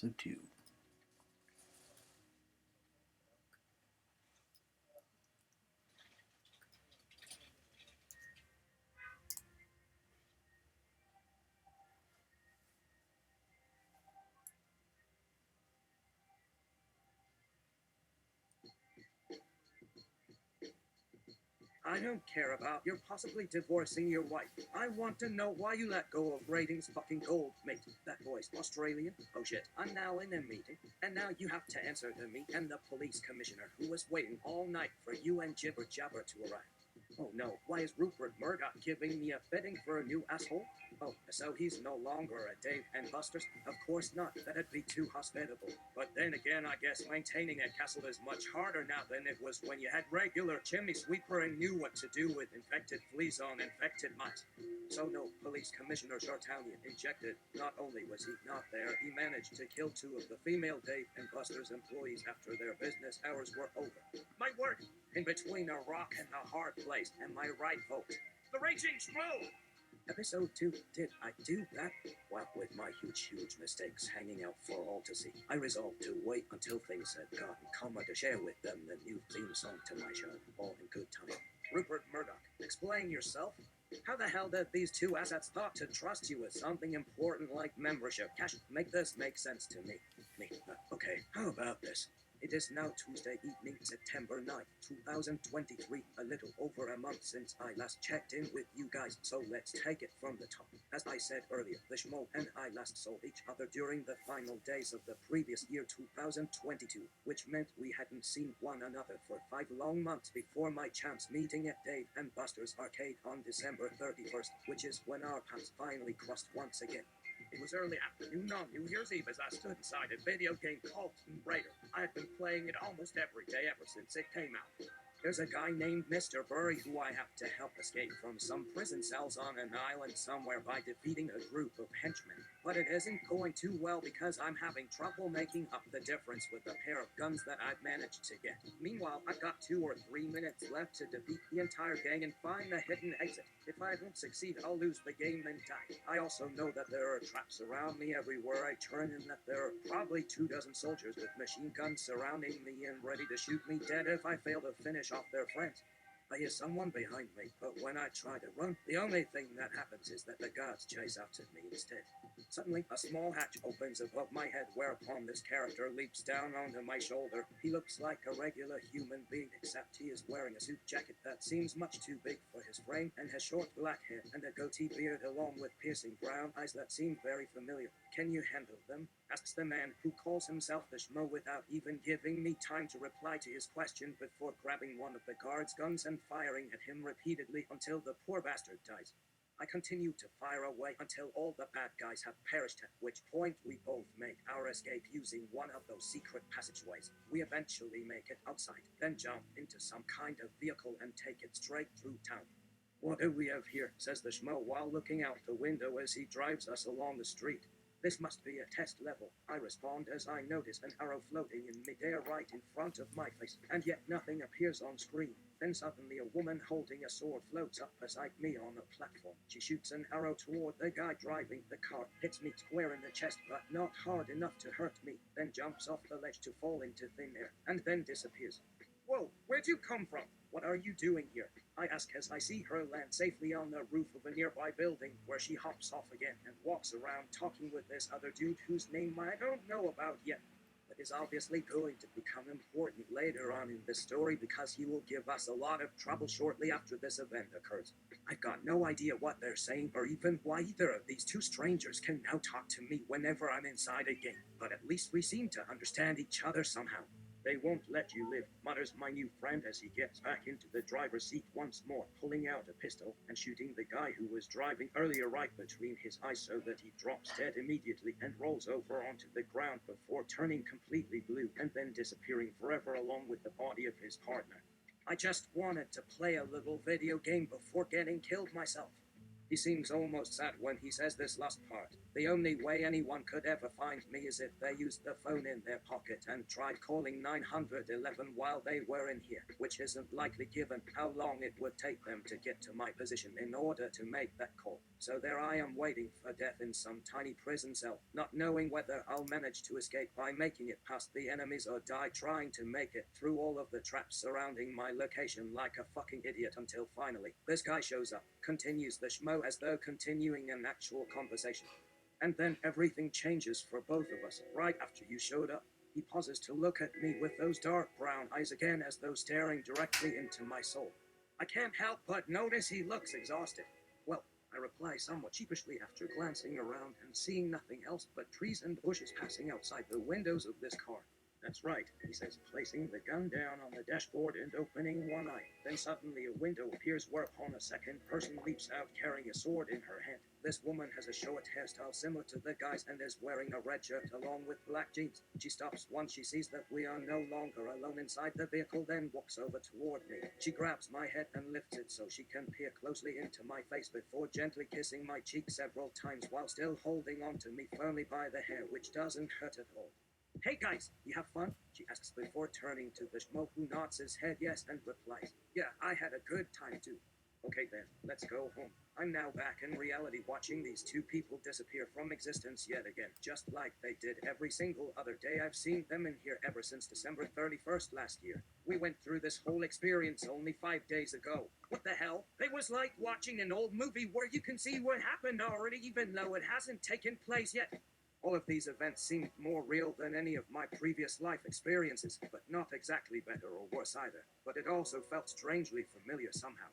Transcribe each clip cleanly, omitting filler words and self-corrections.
Episode 2. I don't care about you're possibly divorcing your wife. I want to know why you let go of Ratings fucking gold, mate. That boy's Australian. Oh shit, I'm now in a meeting, and now you have to answer to me and the police commissioner who was waiting all night for you and Jibber Jabber to arrive. Oh no, why is Rupert Murdoch giving me a fitting for a new asshole? Oh, so he's no longer a Dave and Buster's? Of course not, that'd be too hospitable. But then again, I guess maintaining a castle is much harder now than it was when you had regular chimney sweeper and knew what to do with infected fleas on infected mice. So no, police commissioner Chartalian injected. Not only was he not there, he managed to kill 2 of the female Dave and Buster's employees after their business hours were over. My word! In between a rock and a hard place, am I right, folks? The Raging Schmoe! Episode 2, did I do that? Well, with my huge mistakes hanging out for all to see, I resolved to wait until things had gotten calmer to share with them the new theme song to my show, all in good time. Rupert Murdoch, explain yourself. How the hell did these 2 assets thought to trust you with something important like membership cash? Make this make sense to me. Okay, how about this? It is now Tuesday evening, September 9th, 2023, a little over a month since I last checked in with you guys, so let's take it from the top. As I said earlier, the Schmoe and I last saw each other during the final days of the previous year 2022, which meant we hadn't seen one another for 5 long months before my chance meeting at Dave and Buster's Arcade on December 31st, which is when our paths finally crossed once again. It was early afternoon on New Year's Eve as I stood inside a video game called Tomb Raider. I had been playing it almost every day ever since it came out. There's a guy named Mr. Burry who I have to help escape from some prison cells on an island somewhere by defeating a group of henchmen. But it isn't going too well because I'm having trouble making up the difference with the pair of guns that I've managed to get. Meanwhile, I've got 2 or 3 minutes left to defeat the entire gang and find the hidden exit. If I don't succeed, I'll lose the game and die. I also know that there are traps around me everywhere I turn and that there are probably 2 dozen soldiers with machine guns surrounding me and ready to shoot me dead if I fail to finish off their friends. I hear someone behind me, but when I try to run, the only thing that happens is that the guards chase after me instead. Suddenly, a small hatch opens above my head, whereupon this character leaps down onto my shoulder. He looks like a regular human being, except he is wearing a suit jacket that seems much too big for his frame, and has short black hair and a goatee beard along with piercing brown eyes that seem very familiar. Can you handle them? Asks the man who calls himself the Schmoe without even giving me time to reply to his question before grabbing one of the guard's guns and firing at him repeatedly until the poor bastard dies. I continue to fire away until all the bad guys have perished, at which point we both make our escape using one of those secret passageways. We eventually make it outside, then jump into some kind of vehicle and take it straight through town. What do we have here? Says the Schmoe while looking out the window as he drives us along the street. This must be a test level, I respond as I notice an arrow floating in midair right in front of my face, and yet nothing appears on screen. Then suddenly a woman holding a sword floats up beside me on a platform. She shoots an arrow toward the guy driving the car, hits me square in the chest but not hard enough to hurt me, then jumps off the ledge to fall into thin air, and then disappears. Whoa, where'd you come from? What are you doing here? I ask as I see her land safely on the roof of a nearby building, where she hops off again and walks around talking with this other dude whose name I don't know about yet, but is obviously going to become important later on in this story because he will give us a lot of trouble shortly after this event occurs. I've got no idea what they're saying or even why either of these 2 strangers can now talk to me whenever I'm inside a game, but at least we seem to understand each other somehow. They won't let you live, mutters my new friend as he gets back into the driver's seat once more, pulling out a pistol and shooting the guy who was driving earlier right between his eyes so that he drops dead immediately and rolls over onto the ground before turning completely blue and then disappearing forever along with the body of his partner. I just wanted to play a little video game before getting killed myself. He seems almost sad when he says this last part. The only way anyone could ever find me is if they used the phone in their pocket and tried calling 911 while they were in here, which isn't likely given how long it would take them to get to my position in order to make that call. So there I am waiting for death in some tiny prison cell, not knowing whether I'll manage to escape by making it past the enemies or die trying to make it through all of the traps surrounding my location like a fucking idiot until finally this guy shows up, continues the schmo as though continuing an actual conversation. And then everything changes for both of us. Right after you showed up, he pauses to look at me with those dark brown eyes again as though staring directly into my soul. I can't help but notice he looks exhausted. Well, I reply somewhat sheepishly after glancing around and seeing nothing else but trees and bushes passing outside the windows of this car. That's right, he says, placing the gun down on the dashboard and opening one eye. Then suddenly a window appears whereupon a second person leaps out carrying a sword in her hand. This woman has a short hairstyle similar to the guy's and is wearing a red shirt along with black jeans. She stops once she sees that we are no longer alone inside the vehicle, then walks over toward me. She grabs my head and lifts it so she can peer closely into my face before gently kissing my cheek several times while still holding on to me firmly by the hair, which doesn't hurt at all. Hey guys, you have fun? She asks before turning to the schmo who nods his head yes and replies, yeah, I had a good time too. Okay then, let's go home. I'm now back in reality watching these two people disappear from existence yet again, just like they did every single other day I've seen them in here ever since December 31st last year. We went through this whole experience only 5 days ago. What the hell? It was like watching an old movie where you can see what happened already even though it hasn't taken place yet. All of these events seemed more real than any of my previous life experiences, but not exactly better or worse either. But it also felt strangely familiar somehow.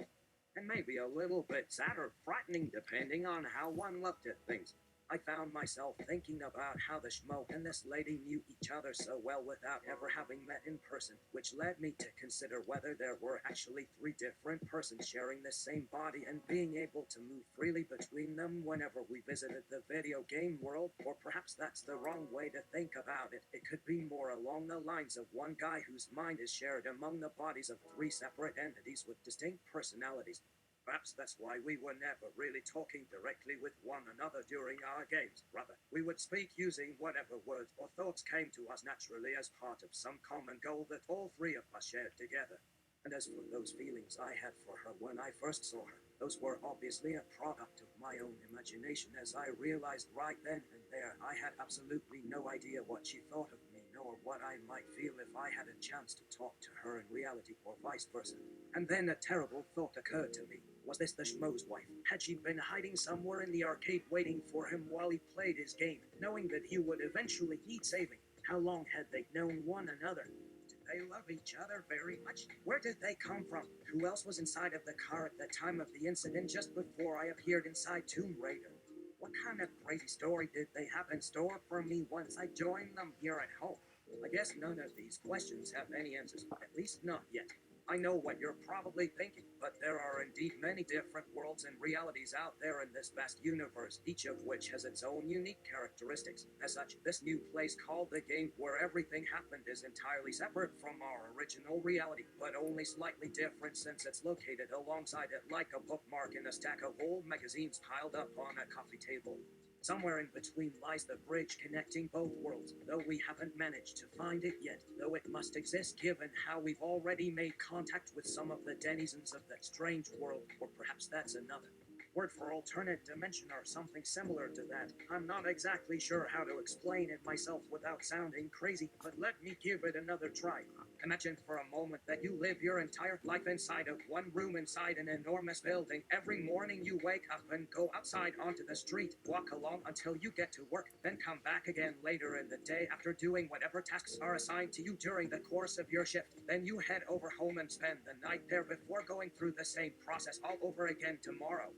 And maybe a little bit sad or frightening depending on how one looked at things. I found myself thinking about how the schmo and this lady knew each other so well without ever having met in person, which led me to consider whether there were actually 3 different persons sharing the same body and being able to move freely between them whenever we visited the video game world, or perhaps that's the wrong way to think about it. It could be more along the lines of one guy whose mind is shared among the bodies of 3 separate entities with distinct personalities. Perhaps that's why we were never really talking directly with one another during our games. Rather, we would speak using whatever words or thoughts came to us naturally as part of some common goal that all 3 of us shared together. And as for those feelings I had for her when I first saw her, those were obviously a product of my own imagination, as I realized right then and there I had absolutely no idea what she thought of me, nor what I might feel if I had a chance to talk to her in reality, or vice versa. And then a terrible thought occurred to me. Was this the schmo's wife? Had she been hiding somewhere in the arcade waiting for him while he played his game, knowing that he would eventually need saving? How long had they known one another? Did they love each other very much? Where did they come from? Who else was inside of the car at the time of the incident just before I appeared inside Tomb Raider? What kind of crazy story did they have in store for me once I joined them here at home? I guess none of these questions have any answers, at least not yet. I know what you're probably thinking, but there are indeed many different worlds and realities out there in this vast universe, each of which has its own unique characteristics. As such, this new place called the game where everything happened is entirely separate from our original reality, but only slightly different since it's located alongside it like a bookmark in a stack of old magazines piled up on a coffee table. Somewhere in between lies the bridge connecting both worlds, though we haven't managed to find it yet, though it must exist given how we've already made contact with some of the denizens of that strange world, or perhaps that's another word for alternate dimension or something similar to that. I'm not exactly sure how to explain it myself without sounding crazy, but let me give it another try. Imagine for a moment that you live your entire life inside of one room inside an enormous building. Every morning you wake up and go outside onto the street, walk along until you get to work, then come back again later in the day after doing whatever tasks are assigned to you during the course of your shift. Then you head over home and spend the night there before going through the same process all over again tomorrow.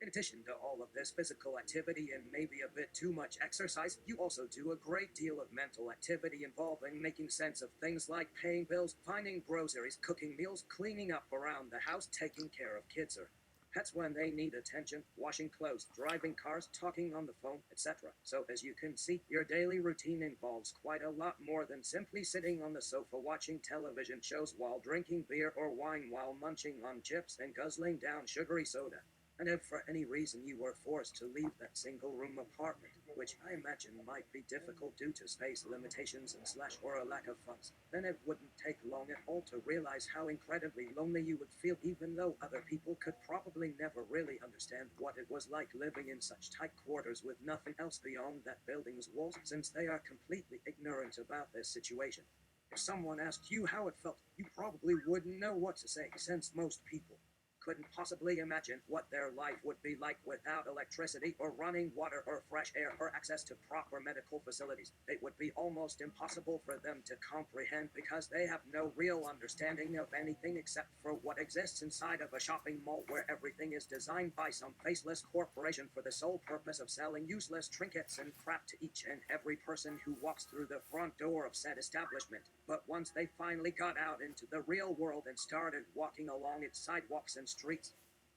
In addition to all of this physical activity and maybe a bit too much exercise, you also do a great deal of mental activity involving making sense of things like paying bills, finding groceries, cooking meals, cleaning up around the house, taking care of kids or pets when they need attention, washing clothes, driving cars, talking on the phone, etc. So as you can see, your daily routine involves quite a lot more than simply sitting on the sofa watching television shows while drinking beer or wine while munching on chips and guzzling down sugary soda. And if for any reason you were forced to leave that single room apartment, which I imagine might be difficult due to space limitations and slash or a lack of funds, then it wouldn't take long at all to realize how incredibly lonely you would feel, even though other people could probably never really understand what it was like living in such tight quarters with nothing else beyond that building's walls, since they are completely ignorant about their situation. If someone asked you how it felt, you probably wouldn't know what to say, since most people couldn't possibly imagine what their life would be like without electricity or running water or fresh air or access to proper medical facilities. It would be almost impossible for them to comprehend because they have no real understanding of anything except for what exists inside of a shopping mall where everything is designed by some faceless corporation for the sole purpose of selling useless trinkets and crap to each and every person who walks through the front door of said establishment. But once they finally got out into the real world and started walking along its sidewalks and streets,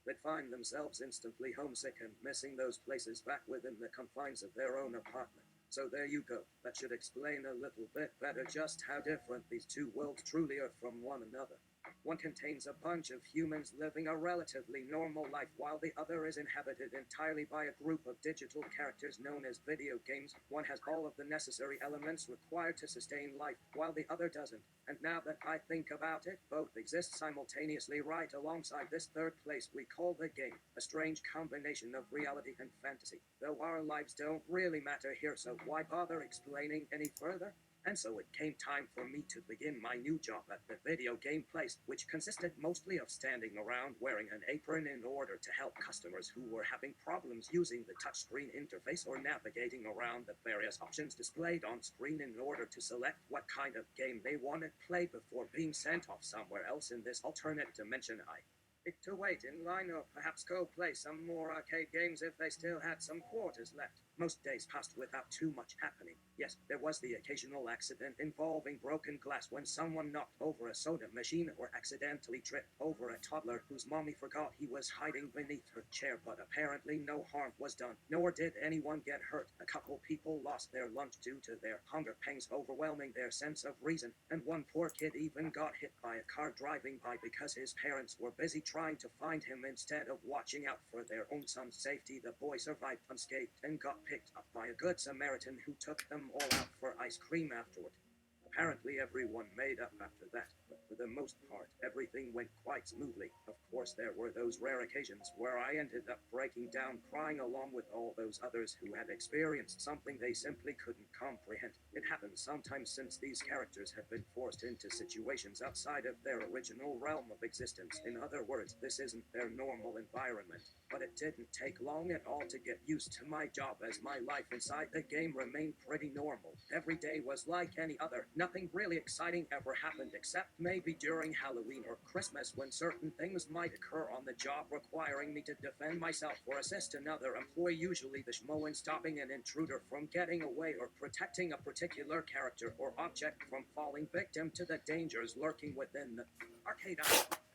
they'd find themselves instantly homesick and missing those places back within the confines of their own apartment. So there you go. That should explain a little bit better just how different these two worlds truly are from one another. One contains a bunch of humans living a relatively normal life, while the other is inhabited entirely by a group of digital characters known as video games. One has all of the necessary elements required to sustain life, while the other doesn't. And now that I think about it, both exist simultaneously right alongside this third place we call the game, a strange combination of reality and fantasy. Though our lives don't really matter here, so why bother explaining any further? And so it came time for me to begin my new job at the video game place, which consisted mostly of standing around wearing an apron in order to help customers who were having problems using the touchscreen interface or navigating around the various options displayed on screen in order to select what kind of game they wanted played before being sent off somewhere else in this alternate dimension. I picked to wait in line or perhaps go play some more arcade games if they still had some quarters left. Most days passed without too much happening. Yes, there was the occasional accident involving broken glass when someone knocked over a soda machine or accidentally tripped over a toddler whose mommy forgot he was hiding beneath her chair, but apparently no harm was done, nor did anyone get hurt. A couple people lost their lunch due to their hunger pangs overwhelming their sense of reason, and one poor kid even got hit by a car driving by because his parents were busy trying to find him instead of watching out for their own son's safety. The boy survived unscathed and got picked up by a good Samaritan who took them all out for ice cream afterward. Apparently everyone made up after that, but for the most part, everything went quite smoothly. Of course, there were those rare occasions where I ended up breaking down crying along with all those others who had experienced something they simply couldn't comprehend. It happens sometimes since these characters have been forced into situations outside of their original realm of existence. In other words, this isn't their normal environment. But it didn't take long at all to get used to my job, as my life inside the game remained pretty normal. Every day was like any other. Nothing really exciting ever happened except maybe during Halloween or Christmas, when certain things might occur on the job requiring me to defend myself or assist another employee, usually the Schmoe, in stopping an intruder from getting away or protecting a particular character or object from falling victim to the dangers lurking within the arcade.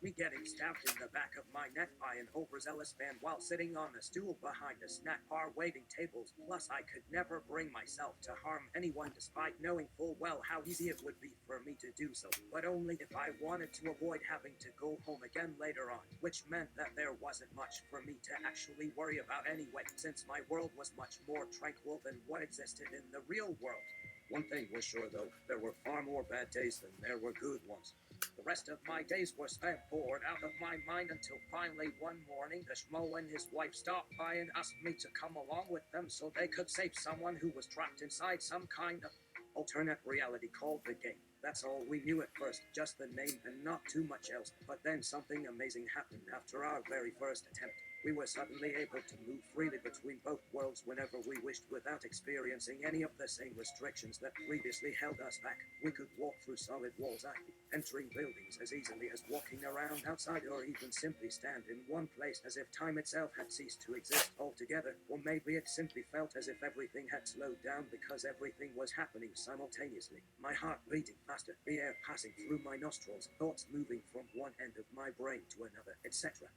Me getting stabbed in the back of my neck by an overzealous fan while sitting on a stool behind a snack bar waiting tables. Plus, I could never bring myself to harm anyone despite knowing full well how easy it would be for me to do so, but only if I wanted to avoid having to go home again later on, which meant that there wasn't much for me to actually worry about anyway, since my world was much more tranquil than what existed in the real world. One thing was sure, though, there were far more bad days than there were good ones. The rest of my days were spent bored out of my mind until finally one morning the Schmoe and his wife stopped by and asked me to come along with them so they could save someone who was trapped inside some kind of alternate reality called the game. That's all we knew at first, just the name and not too much else. But then something amazing happened after our very first attempt. We were suddenly able to move freely between both worlds whenever we wished without experiencing any of the same restrictions that previously held us back. We could walk through solid walls, entering buildings as easily as walking around outside, or even simply stand in one place as if time itself had ceased to exist altogether. Or maybe it simply felt as if everything had slowed down because everything was happening simultaneously. My heart beating faster, the air passing through my nostrils, thoughts moving from one end of my brain to another, etc.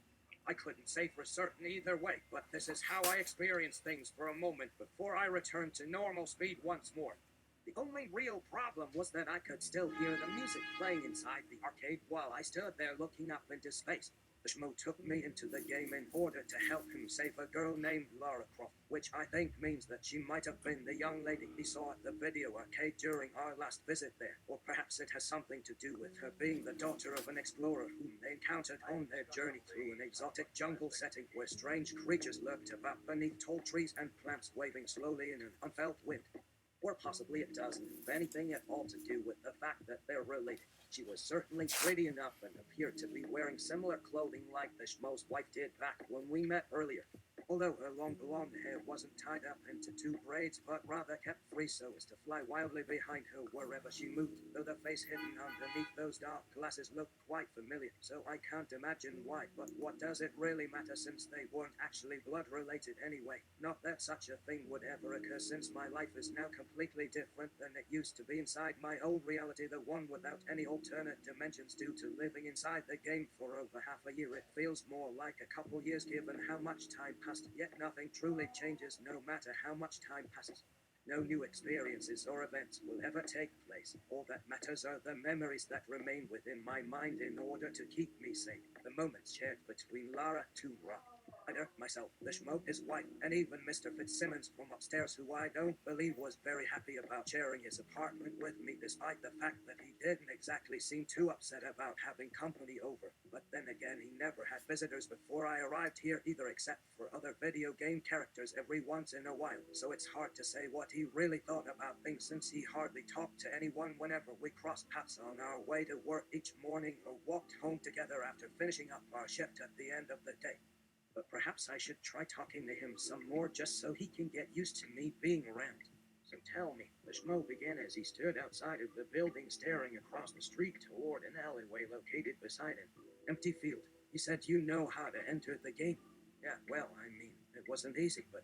I couldn't say for certain either way, but this is how I experienced things for a moment before I returned to normal speed once more. The only real problem was that I could still hear the music playing inside the arcade while I stood there looking up into space. The Schmoe took me into the game in order to help him save a girl named Lara Croft, which I think means that she might have been the young lady he saw at the video arcade during our last visit there. Or perhaps it has something to do with her being the daughter of an explorer whom they encountered on their journey through an exotic jungle setting where strange creatures lurked about beneath tall trees and plants waving slowly in an unfelt wind. Or possibly it doesn't have anything at all to do with the fact that they're related. She was certainly pretty enough and appeared to be wearing similar clothing like the Schmoe's wife did back when we met earlier. Although her long blonde hair wasn't tied up into two braids, but rather kept free so as to fly wildly behind her wherever she moved, though the face hidden underneath those dark glasses looked quite familiar, so I can't imagine why. But what does it really matter since they weren't actually blood-related anyway? Not that such a thing would ever occur since my life is now completely different than it used to be inside my old reality, the one without any alternate dimensions due to living inside the game for over half a year. It feels more like a couple years given how much time passed. Yet nothing truly changes no matter how much time passes. No new experiences or events will ever take place. All that matters are the memories that remain within my mind in order to keep me sane. The moments shared between Lara to Rock. Myself, the Schmoe, his wife, and even Mr. Fitzsimmons from upstairs, who I don't believe was very happy about sharing his apartment with me, despite the fact that he didn't exactly seem too upset about having company over. But then again, he never had visitors before I arrived here either, except for other video game characters every once in a while, so it's hard to say what he really thought about things since he hardly talked to anyone whenever we crossed paths on our way to work each morning or walked home together after finishing up our shift at the end of the day. But perhaps I should try talking to him some more just so he can get used to me being around. So tell me, the Schmoe began as he stood outside of the building staring across the street toward an alleyway located beside an empty field. He said, "You know how to enter the game." Yeah, well, I mean, it wasn't easy, but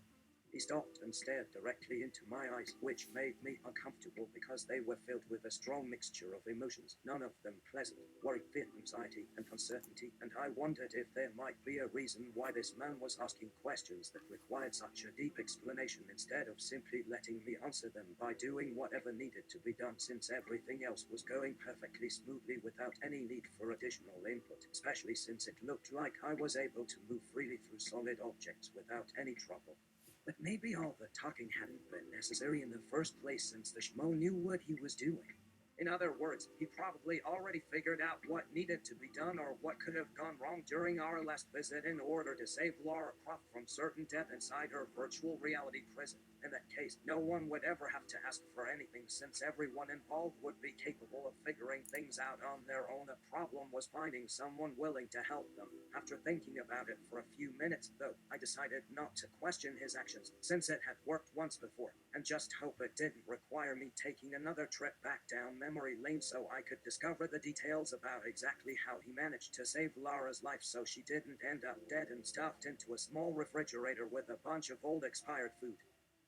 he stopped and stared directly into my eyes, which made me uncomfortable because they were filled with a strong mixture of emotions, none of them pleasant: worry, fear, anxiety, and uncertainty, and I wondered if there might be a reason why this man was asking questions that required such a deep explanation instead of simply letting me answer them by doing whatever needed to be done, since everything else was going perfectly smoothly without any need for additional input, especially since it looked like I was able to move freely through solid objects without any trouble. But maybe all the talking hadn't been necessary in the first place since the Schmoe knew what he was doing. In other words, he probably already figured out what needed to be done or what could have gone wrong during our last visit in order to save Lara Croft from certain death inside her virtual reality prison. In that case, no one would ever have to ask for anything since everyone involved would be capable of figuring things out on their own. The problem was finding someone willing to help them. After thinking about it for a few minutes, though, I decided not to question his actions, since it had worked once before, and just hope it didn't require me taking another trip back down memory lane so I could discover the details about exactly how he managed to save Lara's life so she didn't end up dead and stuffed into a small refrigerator with a bunch of old expired food.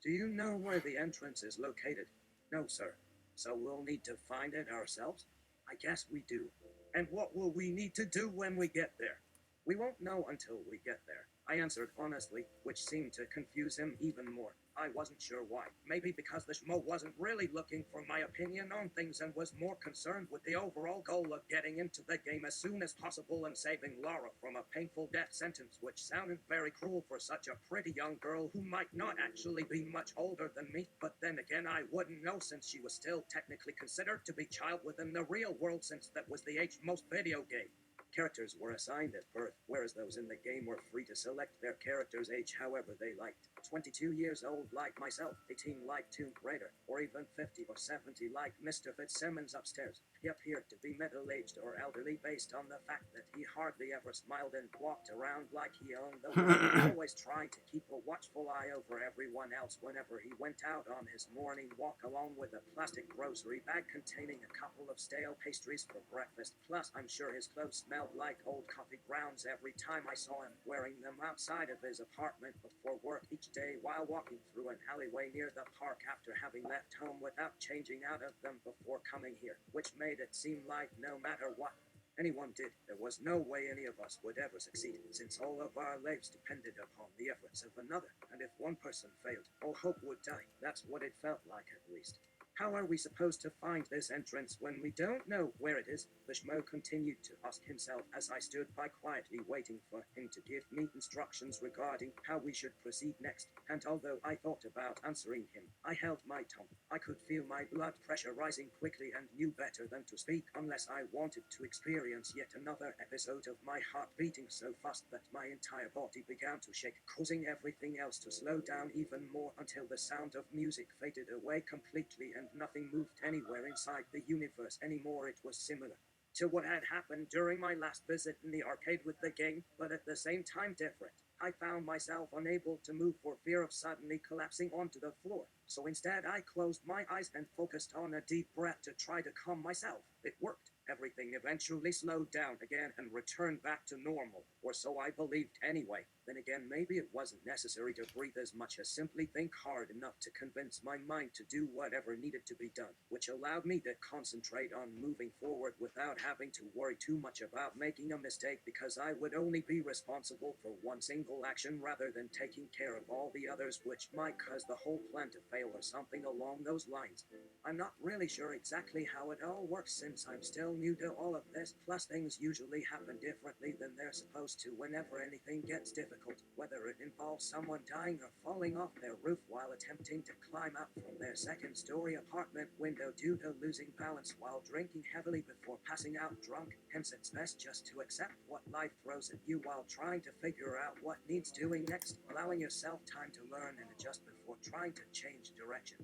Do you know where the entrance is located? No, sir. So we'll need to find it ourselves? I guess we do. And what will we need to do when we get there? We won't know until we get there, I answered honestly, which seemed to confuse him even more. I wasn't sure why. Maybe because the Schmoe wasn't really looking for my opinion on things and was more concerned with the overall goal of getting into the game as soon as possible and saving Lara from a painful death sentence, which sounded very cruel for such a pretty young girl who might not actually be much older than me. But then again, I wouldn't know since she was still technically considered to be child within the real world, since that was the age most video game characters were assigned at birth, whereas those in the game were free to select their character's age however they liked. 22 years old like myself, 18 like Tomb Raider, or even 50 or 70 like Mr. Fitzsimmons upstairs. He appeared to be middle-aged or elderly based on the fact that he hardly ever smiled and walked around like he owned the world, always trying to keep a watchful eye over everyone else whenever he went out on his morning walk, along with a plastic grocery bag containing a couple of stale pastries for breakfast. Plus, I'm sure his clothes smelled like old coffee grounds every time I saw him wearing them outside of his apartment before work each day while walking through an alleyway near the park after having left home without changing out of them before coming here, which made it seem like no matter what anyone did, there was no way any of us would ever succeed, since all of our lives depended upon the efforts of another, and if one person failed, all hope would die. That's what it felt like, at least. How are we supposed to find this entrance when we don't know where it is? The Schmo continued to ask himself as I stood by quietly waiting for him to give me instructions regarding how we should proceed next, and although I thought about answering him, I held my tongue. I could feel my blood pressure rising quickly and knew better than to speak unless I wanted to experience yet another episode of my heart beating so fast that my entire body began to shake, causing everything else to slow down even more until the sound of music faded away completely and nothing moved anywhere inside the universe anymore. It was similar to what had happened during my last visit in the arcade with the game, but at the same time different. I found myself unable to move for fear of suddenly collapsing onto the floor, so instead I closed my eyes and focused on a deep breath to try to calm myself. It worked. Everything eventually slowed down again and returned back to normal, or so I believed anyway. Then again, maybe it wasn't necessary to breathe as much as simply think hard enough to convince my mind to do whatever needed to be done, which allowed me to concentrate on moving forward without having to worry too much about making a mistake, because I would only be responsible for one single action rather than taking care of all the others, which might cause the whole plan to fail or something along those lines. I'm not really sure exactly how it all works since I'm still new to all of this, plus things usually happen differently than they're supposed to whenever anything gets difficult, whether it involves someone dying or falling off their roof while attempting to climb out from their second-story apartment window due to losing balance while drinking heavily before passing out drunk. Hence it's best just to accept what life throws at you while trying to figure out what needs doing next, allowing yourself time to learn and adjust before trying to change direction.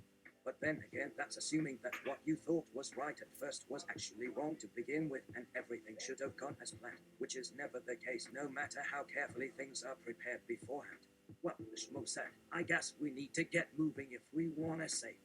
But then again, that's assuming that what you thought was right at first was actually wrong to begin with, and everything should have gone as planned, which is never the case no matter how carefully things are prepared beforehand. Well, the Schmo said, I guess we need to get moving if we want to save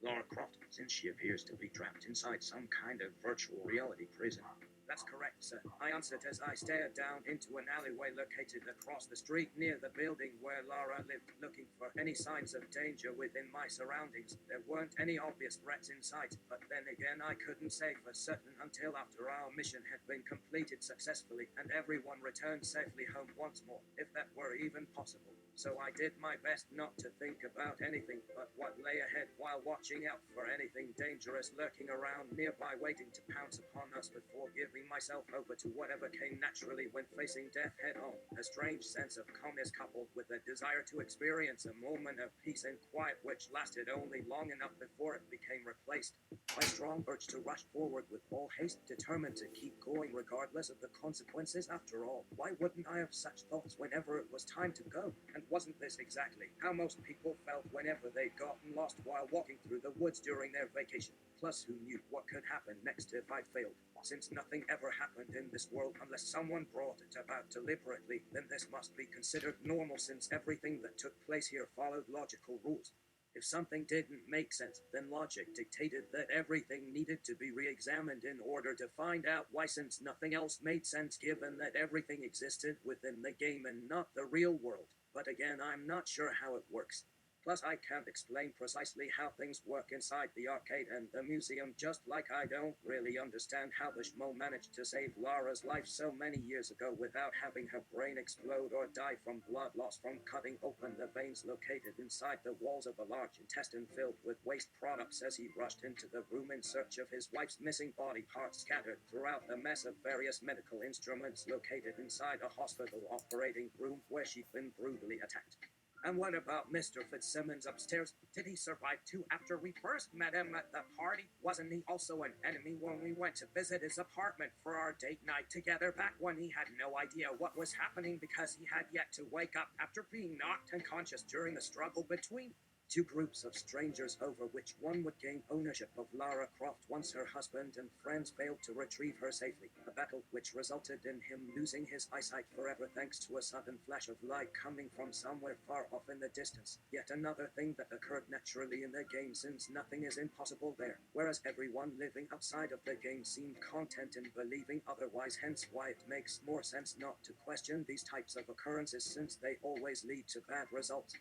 Lara Croft, since she appears to be trapped inside some kind of virtual reality prison. That's correct, sir. I answered as I stared down into an alleyway located across the street near the building where Lara lived, looking for any signs of danger within my surroundings. There weren't any obvious threats in sight, but then again I couldn't say for certain until after our mission had been completed successfully and everyone returned safely home once more, if that were even possible. So I did my best not to think about anything but what lay ahead while watching out for anything dangerous lurking around nearby waiting to pounce upon us before giving myself over to whatever came naturally when facing death head on. A strange sense of calmness coupled with a desire to experience a moment of peace and quiet which lasted only long enough before it became replaced by strong urge to rush forward with all haste, determined to keep going regardless of the consequences. After all, why wouldn't I have such thoughts whenever it was time to go? And wasn't this exactly how most people felt whenever they'd gotten lost while walking through the woods during their vacation? Plus, who knew what could happen next if I failed? Since nothing ever happened in this world unless someone brought it about deliberately, then this must be considered normal since everything that took place here followed logical rules. If something didn't make sense, then logic dictated that everything needed to be re-examined in order to find out why, since nothing else made sense given that everything existed within the game and not the real world. But again, I'm not sure how it works. Plus, I can't explain precisely how things work inside the arcade and the museum, just like I don't really understand how the Schmo managed to save Lara's life so many years ago without having her brain explode or die from blood loss from cutting open the veins located inside the walls of a large intestine filled with waste products as he rushed into the room in search of his wife's missing body parts scattered throughout the mess of various medical instruments located inside a hospital operating room where she'd been brutally attacked. And what about Mr. Fitzsimmons upstairs? Did he survive too after we first met him at the party? Wasn't he also an enemy when we went to visit his apartment for our date night together back when he had no idea what was happening because he had yet to wake up after being knocked unconscious during the struggle between two groups of strangers over which one would gain ownership of Lara Croft once her husband and friends failed to retrieve her safely, a battle which resulted in him losing his eyesight forever thanks to a sudden flash of light coming from somewhere far off in the distance. Yet another thing that occurred naturally in the game since nothing is impossible there, whereas everyone living outside of the game seemed content in believing otherwise, hence why it makes more sense not to question these types of occurrences since they always lead to bad results.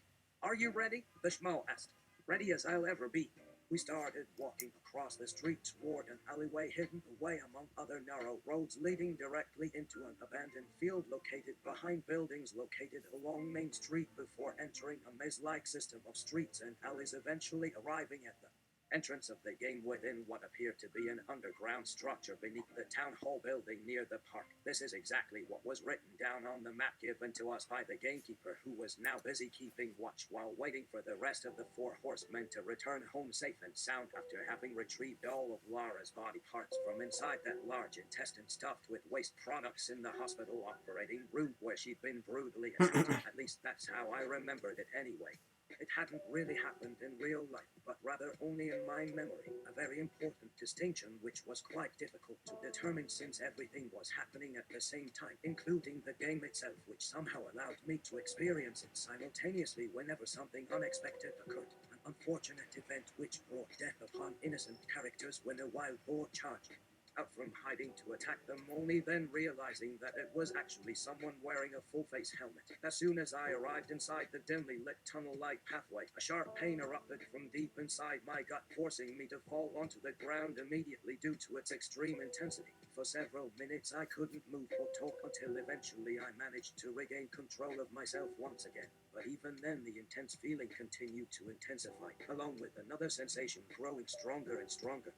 Are you ready? The Schmo asked. Ready as I'll ever be. We started walking across the street toward an alleyway hidden away among other narrow roads leading directly into an abandoned field located behind buildings located along Main Street before entering a maze-like system of streets and alleys, eventually arriving at the entrance of the game within what appeared to be an underground structure beneath the town hall building near the park. This is exactly what was written down on the map given to us by the gamekeeper, who was now busy keeping watch while waiting for the rest of the four horsemen to return home safe and sound after having retrieved all of Lara's body parts from inside that large intestine stuffed with waste products in the hospital operating room where she'd been brutally assaulted. At least that's how I remembered it anyway. It hadn't really happened in real life, but rather only in my memory, a very important distinction which was quite difficult to determine since everything was happening at the same time, including the game itself, which somehow allowed me to experience it simultaneously whenever something unexpected occurred. An unfortunate event which brought death upon innocent characters when a wild boar charged out from hiding to attack them, only then realizing that it was actually someone wearing a full-face helmet. As soon as I arrived inside the dimly lit tunnel-like pathway, a sharp pain erupted from deep inside my gut, forcing me to fall onto the ground immediately due to its extreme intensity. For several minutes I couldn't move or talk until eventually I managed to regain control of myself once again. But even then the intense feeling continued to intensify, along with another sensation growing stronger and stronger,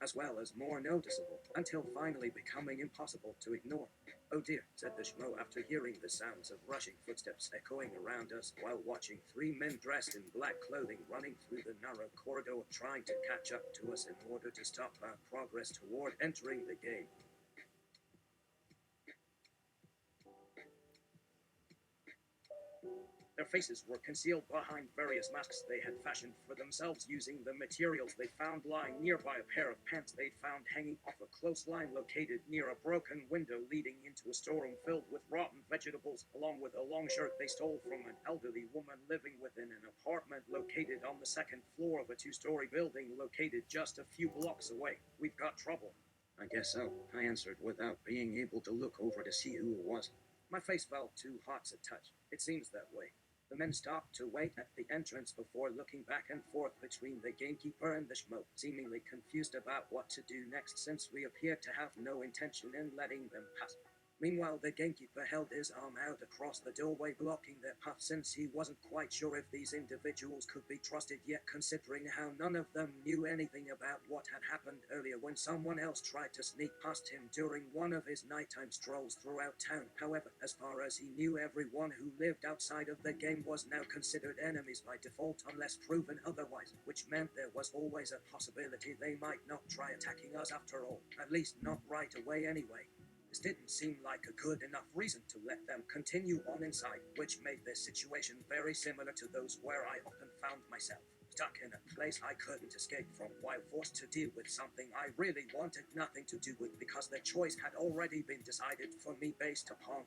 as well as more noticeable, until finally becoming impossible to ignore. "Oh dear," said the Schmoe after hearing the sounds of rushing footsteps echoing around us while watching three men dressed in black clothing running through the narrow corridor trying to catch up to us in order to stop our progress toward entering the game. Their faces were concealed behind various masks they had fashioned for themselves using the materials they found lying nearby. A pair of pants they'd found hanging off a clothesline located near a broken window leading into a storeroom filled with rotten vegetables, along with a long shirt they stole from an elderly woman living within an apartment located on the second floor of a two-story building located just a few blocks away. "We've got trouble." "I guess so," I answered without being able to look over to see who it was. My face felt too hot to touch. It seems that way. The men stopped to wait at the entrance before looking back and forth between the gamekeeper and the Schmoe, seemingly confused about what to do next since we appeared to have no intention in letting them pass. Meanwhile, the gamekeeper held his arm out across the doorway, blocking their path since he wasn't quite sure if these individuals could be trusted yet, considering how none of them knew anything about what had happened earlier when someone else tried to sneak past him during one of his nighttime strolls throughout town. However, as far as he knew, everyone who lived outside of the game was now considered enemies by default unless proven otherwise, which meant there was always a possibility they might not try attacking us after all, at least not right away anyway. This didn't seem like a good enough reason to let them continue on inside, which made this situation very similar to those where I often found myself, stuck in a place I couldn't escape from while forced to deal with something I really wanted nothing to do with because the choice had already been decided for me based upon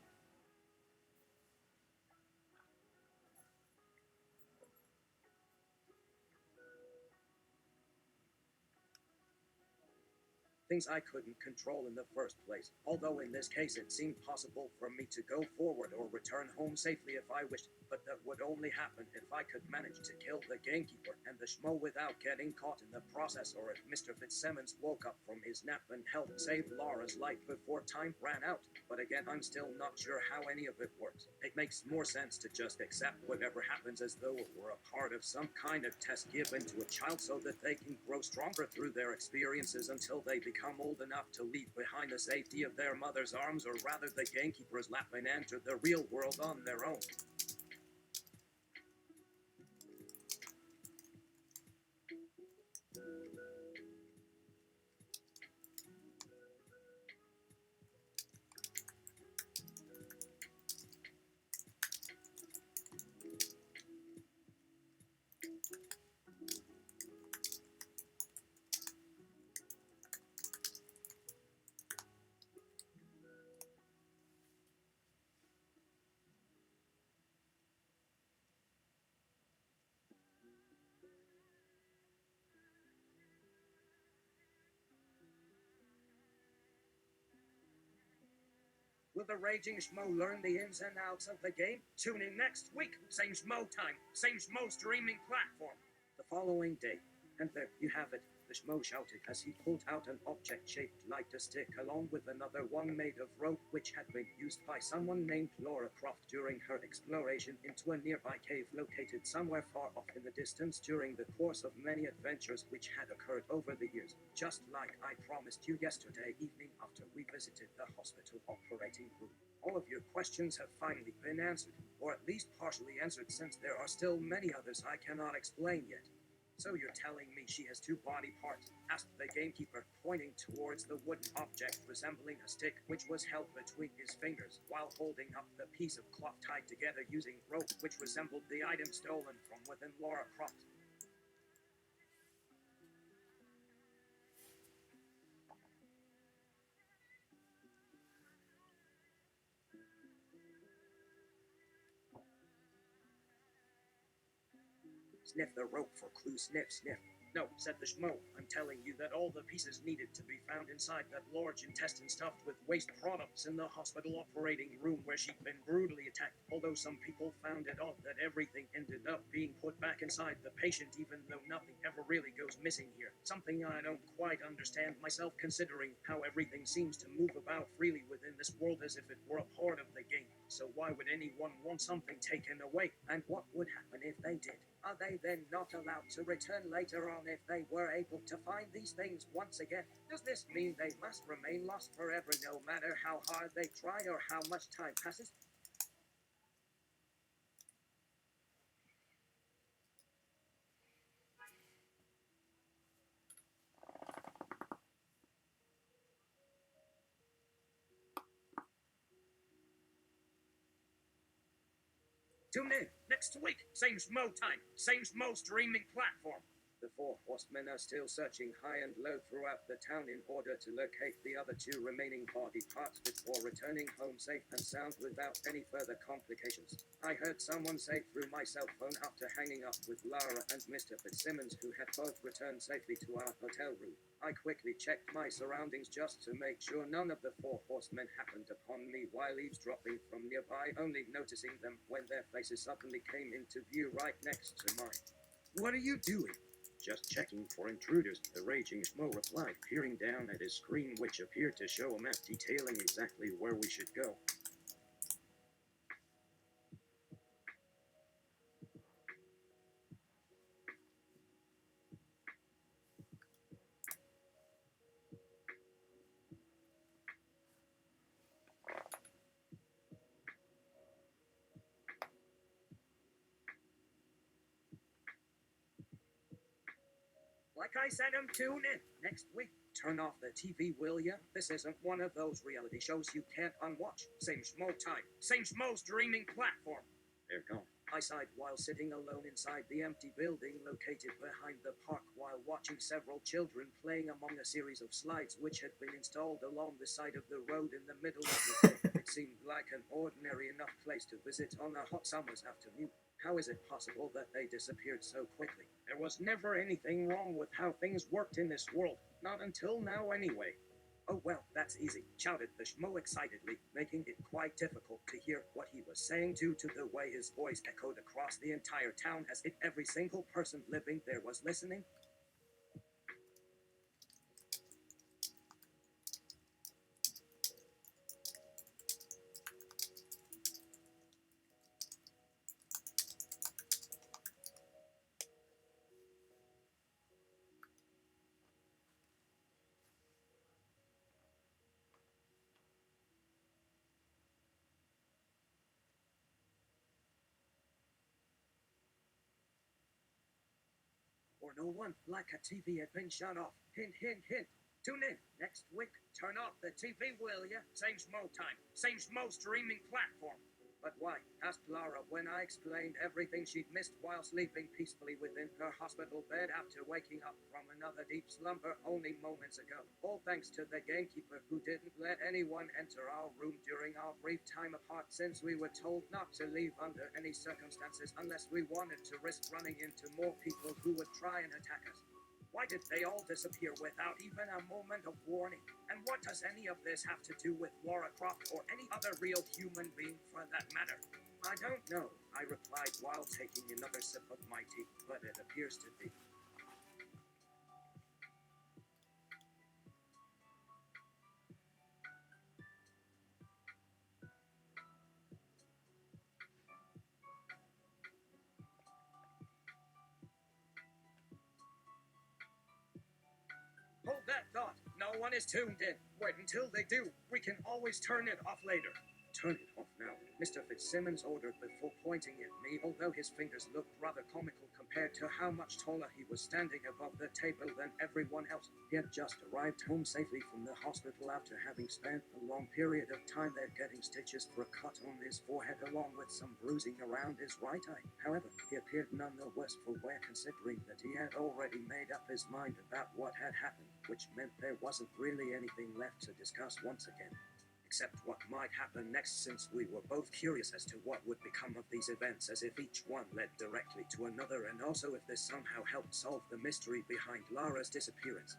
things I couldn't control in the first place, although in this case it seemed possible for me to go forward or return home safely if I wished, but that would only happen if I could manage to kill the gamekeeper and the Schmoe without getting caught in the process, or if Mr. Fitzsimmons woke up from his nap and helped save Laura's life before time ran out. But again, I'm still not sure how any of it works. It makes more sense to just accept whatever happens as though it were a part of some kind of test given to a child so that they can grow stronger through their experiences until they become old enough to leave behind the safety of their mother's arms, or rather the gamekeeper's lap, and enter the real world on their own. Will the Raging Schmoe learn the ins and outs of the game? Tune in next week. Same Schmoe time, same Schmoe streaming platform. The following day. And there you have it. the Schmoe shouted as he pulled out an object shaped like a stick along with another one made of rope which had been used by someone named Laura Croft during her exploration into a nearby cave located somewhere far off in the distance during the course of many adventures which had occurred over the years, just like I promised you yesterday evening after we visited the hospital operating room. All of your questions have finally been answered, or at least partially answered, since there are still many others I cannot explain yet. So you're telling me she has two body parts? Asked the gamekeeper, pointing towards the wooden object resembling a stick which was held between his fingers, while holding up the piece of cloth tied together using rope which resembled the item stolen from within Laura Croft. Sniff the rope for clues, sniff, sniff. No, said the Schmoe. I'm telling you that all the pieces needed to be found inside that large intestine stuffed with waste products in the hospital operating room where she'd been brutally attacked. Although some people found it odd that everything ended up being put back inside the patient, even though nothing ever really goes missing here. Something I don't quite understand myself, considering how everything seems to move about freely within this world as if it were a part of the game. So why would anyone want something taken away? And what would happen if they did? Are they then not allowed to return later on if they were able to find these things once again? Does this mean they must remain lost forever no matter how hard they try or how much time passes? Tune in next week. Same Schmoe time, same Schmoe streaming platform. The four horsemen are still searching high and low throughout the town in order to locate the other two remaining body parts before returning home safe and sound without any further complications. I heard someone say through my cell phone after hanging up with Lara and Mr. Fitzsimmons, who had both returned safely to our hotel room. I quickly checked my surroundings just to make sure none of the four horsemen happened upon me while eavesdropping from nearby, only noticing them when their faces suddenly came into view right next to mine. What are you doing? Just checking for intruders, the Raging Schmoe replied, peering down at his screen which appeared to show a map detailing exactly where we should go. Like I said, tune in next week. Turn off the TV, will ya? This isn't one of those reality shows you can't unwatch. Same Schmoe time, same Schmoe streaming platform. They're gone. I sighed while sitting alone inside the empty building located behind the park while watching several children playing among a series of slides which had been installed along the side of the road in the middle of the day. It seemed like an ordinary enough place to visit on a hot summer's afternoon. How is it possible that they disappeared so quickly? There was never anything wrong with how things worked in this world. Not until now, anyway. Oh well, that's easy, shouted the Schmoe excitedly, making it quite difficult to hear what he was saying due to the way his voice echoed across the entire town as if every single person living there was listening. Or no one, like a TV had been shut off. Hint, hint, hint. Tune in next week. Turn off the TV, will ya? Same Schmoe time, same Schmoe streaming platform. But why? Asked Lara when I explained everything she'd missed while sleeping peacefully within her hospital bed after waking up from another deep slumber only moments ago. All thanks to the gamekeeper who didn't let anyone enter our room during our brief time apart, since we were told not to leave under any circumstances unless we wanted to risk running into more people who would try and attack us. Why did they all disappear without even a moment of warning? And what does any of this have to do with Laura Croft or any other real human being for that matter? I don't know, I replied while taking another sip of my tea, but it appears to be everyone is tuned in. Wait until they do. We can always turn it off later. Turn it off now, Mr. Fitzsimmons ordered before pointing at me, although his fingers looked rather comical compared to how much taller he was standing above the table than everyone else. He had just arrived home safely from the hospital after having spent a long period of time there getting stitches for a cut on his forehead along with some bruising around his right eye. However, he appeared none the worse for wear considering that he had already made up his mind about what had happened, which meant there wasn't really anything left to discuss once again. Except what might happen next, since we were both curious as to what would become of these events, as if each one led directly to another, and also if this somehow helped solve the mystery behind Lara's disappearance.